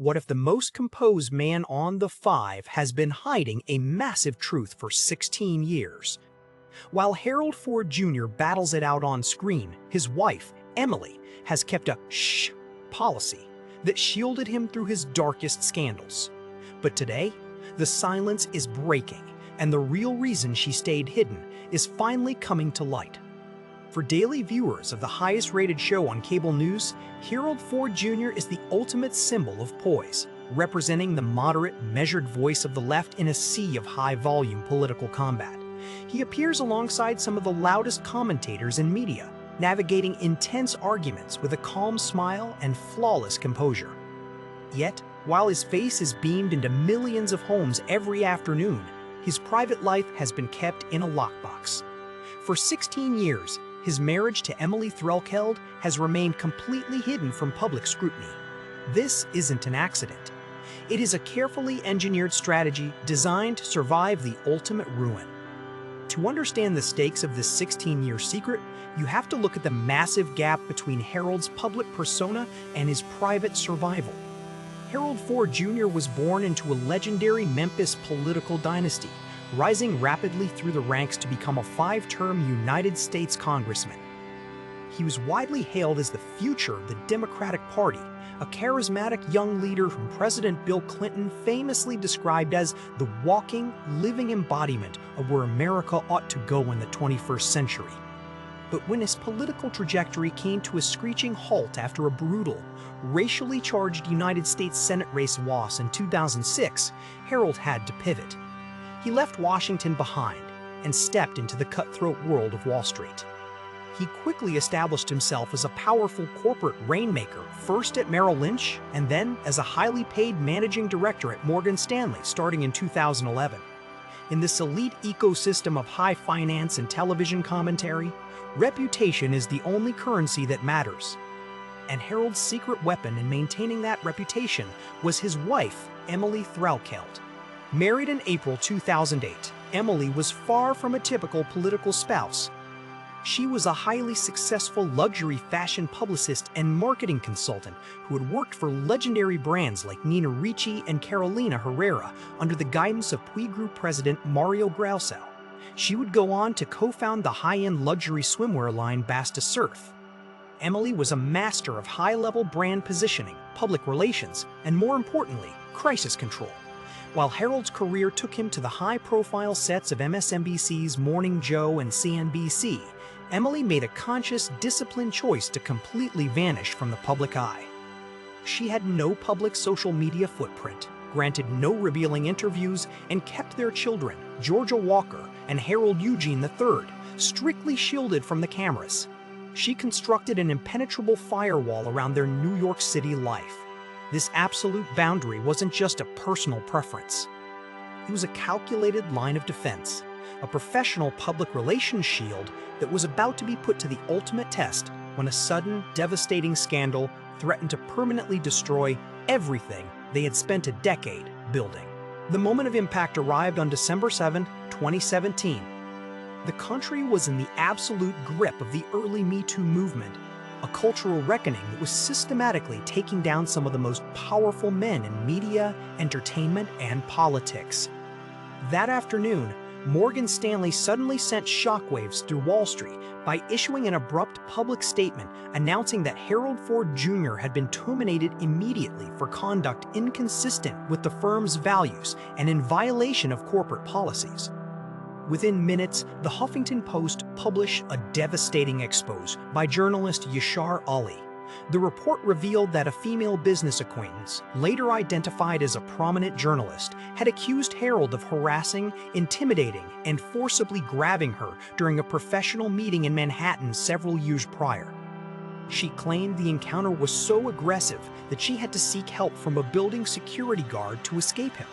What if the most composed man on the five has been hiding a massive truth for 16 years? While Harold Ford Jr. battles it out on screen, his wife, Emily, has kept a shh policy that shielded him through his darkest scandals. But today, the silence is breaking, and the real reason she stayed hidden is finally coming to light. For daily viewers of the highest-rated show on cable news, Harold Ford Jr. is the ultimate symbol of poise, representing the moderate, measured voice of the left in a sea of high-volume political combat. He appears alongside some of the loudest commentators in media, navigating intense arguments with a calm smile and flawless composure. Yet, while his face is beamed into millions of homes every afternoon, his private life has been kept in a lockbox. For 16 years, his marriage to Emily Threlkeld has remained completely hidden from public scrutiny. This isn't an accident. It is a carefully engineered strategy designed to survive the ultimate ruin. To understand the stakes of this 16-year secret, you have to look at the massive gap between Harold's public persona and his private survival. Harold Ford Jr. was born into a legendary Memphis political dynasty, rising rapidly through the ranks to become a 5-term United States congressman. He was widely hailed as the future of the Democratic Party, a charismatic young leader whom President Bill Clinton famously described as the walking, living embodiment of where America ought to go in the 21st century. But when his political trajectory came to a screeching halt after a brutal, racially charged United States Senate race loss in 2006, Harold had to pivot. He left Washington behind and stepped into the cutthroat world of Wall Street. He quickly established himself as a powerful corporate rainmaker, first at Merrill Lynch and then as a highly paid managing director at Morgan Stanley starting in 2011. In this elite ecosystem of high finance and television commentary, reputation is the only currency that matters. And Harold's secret weapon in maintaining that reputation was his wife, Emily Threlkeld. Married in April 2008, Emily was far from a typical political spouse. She was a highly successful luxury fashion publicist and marketing consultant who had worked for legendary brands like Nina Ricci and Carolina Herrera under the guidance of Puig Group president Mario Grausow. She would go on to co-found the high-end luxury swimwear line Basta Surf. Emily was a master of high-level brand positioning, public relations, and more importantly, crisis control. While Harold's career took him to the high-profile sets of MSNBC's Morning Joe and CNBC, Emily made a conscious, disciplined choice to completely vanish from the public eye. She had no public social media footprint, granted no revealing interviews, and kept their children, Georgia Walker and Harold Eugene III, strictly shielded from the cameras. She constructed an impenetrable firewall around their New York City life. This absolute boundary wasn't just a personal preference. It was a calculated line of defense, a professional public relations shield that was about to be put to the ultimate test when a sudden, devastating scandal threatened to permanently destroy everything they had spent a decade building. The moment of impact arrived on December 7, 2017. The country was in the absolute grip of the early MeToo movement, a cultural reckoning that was systematically taking down some of the most powerful men in media, entertainment, and politics. That afternoon, Morgan Stanley suddenly sent shockwaves through Wall Street by issuing an abrupt public statement announcing that Harold Ford Jr. had been terminated immediately for conduct inconsistent with the firm's values and in violation of corporate policies. Within minutes, the Huffington Post published a devastating expose by journalist Yashar Ali. The report revealed that a female business acquaintance, later identified as a prominent journalist, had accused Harold of harassing, intimidating, and forcibly grabbing her during a professional meeting in Manhattan several years prior. She claimed the encounter was so aggressive that she had to seek help from a building security guard to escape him.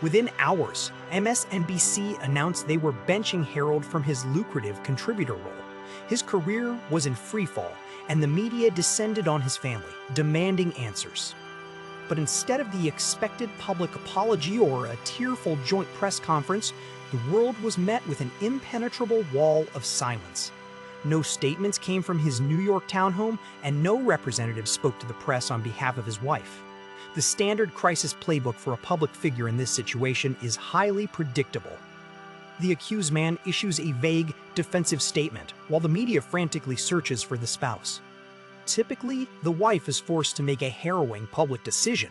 Within hours, MSNBC announced they were benching Harold from his lucrative contributor role. His career was in freefall, and the media descended on his family, demanding answers. But instead of the expected public apology or a tearful joint press conference, the world was met with an impenetrable wall of silence. No statements came from his New York townhome, and no representative spoke to the press on behalf of his wife. The standard crisis playbook for a public figure in this situation is highly predictable. The accused man issues a vague, defensive statement while the media frantically searches for the spouse. Typically, the wife is forced to make a harrowing public decision: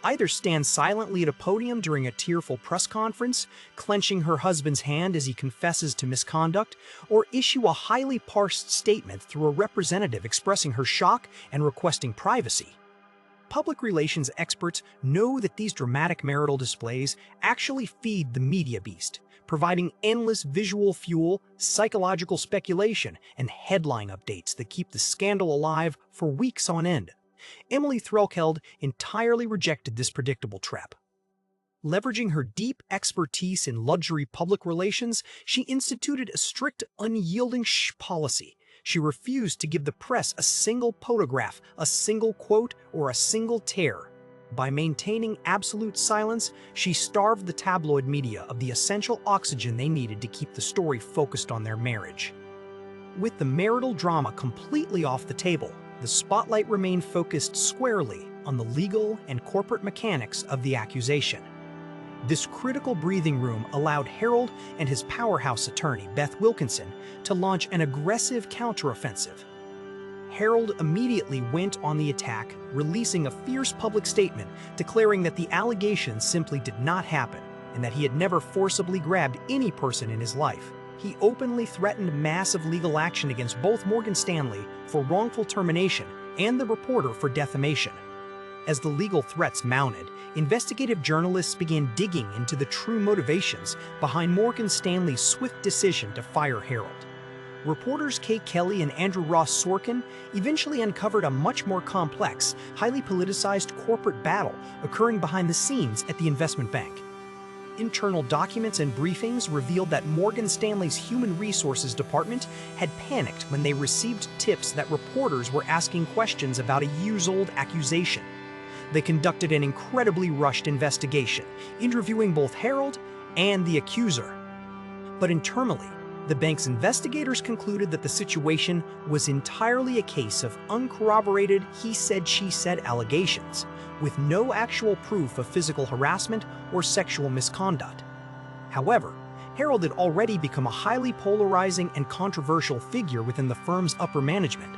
either stand silently at a podium during a tearful press conference, clenching her husband's hand as he confesses to misconduct, or issue a highly parsed statement through a representative expressing her shock and requesting privacy. Public relations experts know that these dramatic marital displays actually feed the media beast, providing endless visual fuel, psychological speculation, and headline updates that keep the scandal alive for weeks on end. Emily Threlkeld entirely rejected this predictable trap. Leveraging her deep expertise in luxury public relations, she instituted a strict, unyielding policy. She refused to give the press a single photograph, a single quote, or a single tear. By maintaining absolute silence, she starved the tabloid media of the essential oxygen they needed to keep the story focused on their marriage. With the marital drama completely off the table, the spotlight remained focused squarely on the legal and corporate mechanics of the accusation. This critical breathing room allowed Harold and his powerhouse attorney, Beth Wilkinson, to launch an aggressive counteroffensive. Harold immediately went on the attack, releasing a fierce public statement declaring that the allegations simply did not happen and that he had never forcibly grabbed any person in his life. He openly threatened massive legal action against both Morgan Stanley for wrongful termination and the reporter for defamation. As the legal threats mounted, investigative journalists began digging into the true motivations behind Morgan Stanley's swift decision to fire Harold. Reporters Kate Kelly and Andrew Ross Sorkin eventually uncovered a much more complex, highly politicized corporate battle occurring behind the scenes at the investment bank. Internal documents and briefings revealed that Morgan Stanley's Human Resources Department had panicked when they received tips that reporters were asking questions about a years-old accusation. They conducted an incredibly rushed investigation, interviewing both Harold and the accuser. But internally, the bank's investigators concluded that the situation was entirely a case of uncorroborated he-said-she-said allegations, with no actual proof of physical harassment or sexual misconduct. However, Harold had already become a highly polarizing and controversial figure within the firm's upper management.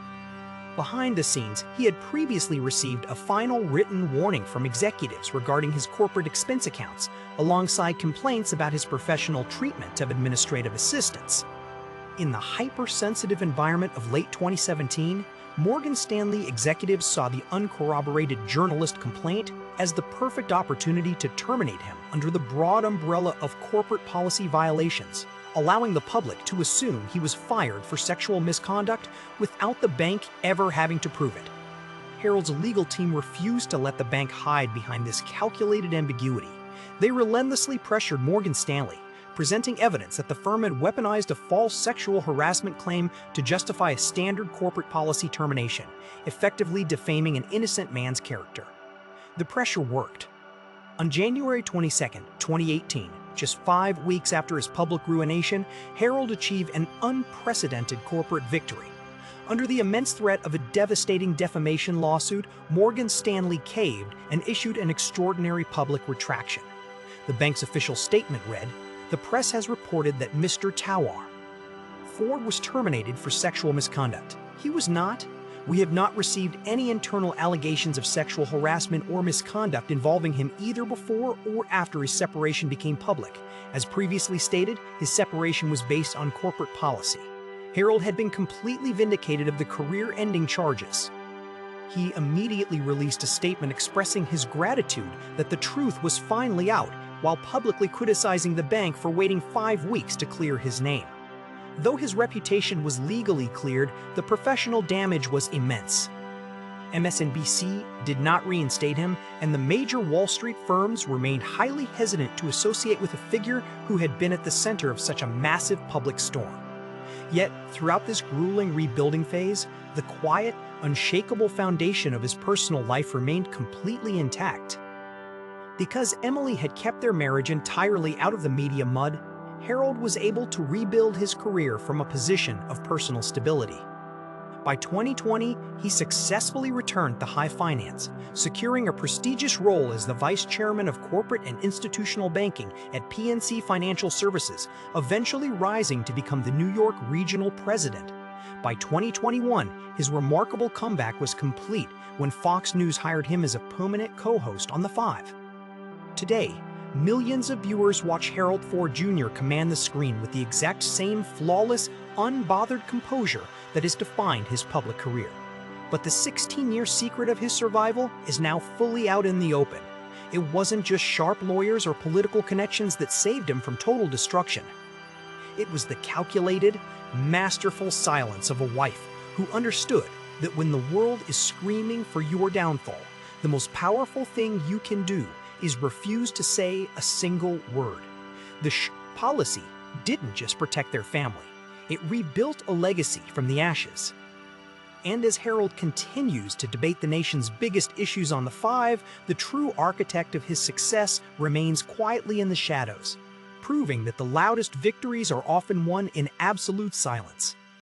Behind the scenes, he had previously received a final written warning from executives regarding his corporate expense accounts, alongside complaints about his professional treatment of administrative assistants. In the hypersensitive environment of late 2017, Morgan Stanley executives saw the uncorroborated journalist complaint as the perfect opportunity to terminate him under the broad umbrella of corporate policy violations, allowing the public to assume he was fired for sexual misconduct without the bank ever having to prove it. Harold's legal team refused to let the bank hide behind this calculated ambiguity. They relentlessly pressured Morgan Stanley, presenting evidence that the firm had weaponized a false sexual harassment claim to justify a standard corporate policy termination, effectively defaming an innocent man's character. The pressure worked. On January 22, 2018, just 5 weeks after his public ruination, Harold achieved an unprecedented corporate victory. Under the immense threat of a devastating defamation lawsuit, Morgan Stanley caved and issued an extraordinary public retraction. The bank's official statement read, "The press has reported that Mr. Tawar Ford was terminated for sexual misconduct. He was not. We have not received any internal allegations of sexual harassment or misconduct involving him either before or after his separation became public. As previously stated, his separation was based on corporate policy." Harold had been completely vindicated of the career-ending charges. He immediately released a statement expressing his gratitude that the truth was finally out, while publicly criticizing the bank for waiting 5 weeks to clear his name. Though his reputation was legally cleared, the professional damage was immense. MSNBC did not reinstate him, and the major Wall Street firms remained highly hesitant to associate with a figure who had been at the center of such a massive public storm. Yet, throughout this grueling rebuilding phase, the quiet, unshakable foundation of his personal life remained completely intact. Because Emily had kept their marriage entirely out of the media mud, Harold was able to rebuild his career from a position of personal stability. By 2020, he successfully returned to high finance, securing a prestigious role as the vice chairman of corporate and institutional banking at PNC Financial Services, eventually rising to become the New York regional president. By 2021, his remarkable comeback was complete when Fox News hired him as a permanent co-host on The Five. Today, millions of viewers watch Harold Ford Jr. command the screen with the exact same flawless, unbothered composure that has defined his public career. But the 16-year secret of his survival is now fully out in the open. It wasn't just sharp lawyers or political connections that saved him from total destruction. It was the calculated, masterful silence of a wife who understood that when the world is screaming for your downfall, the most powerful thing you can do is refuse to say a single word. The policy didn't just protect their family, it rebuilt a legacy from the ashes. And as Harold continues to debate the nation's biggest issues on The Five, the true architect of his success remains quietly in the shadows, proving that the loudest victories are often won in absolute silence.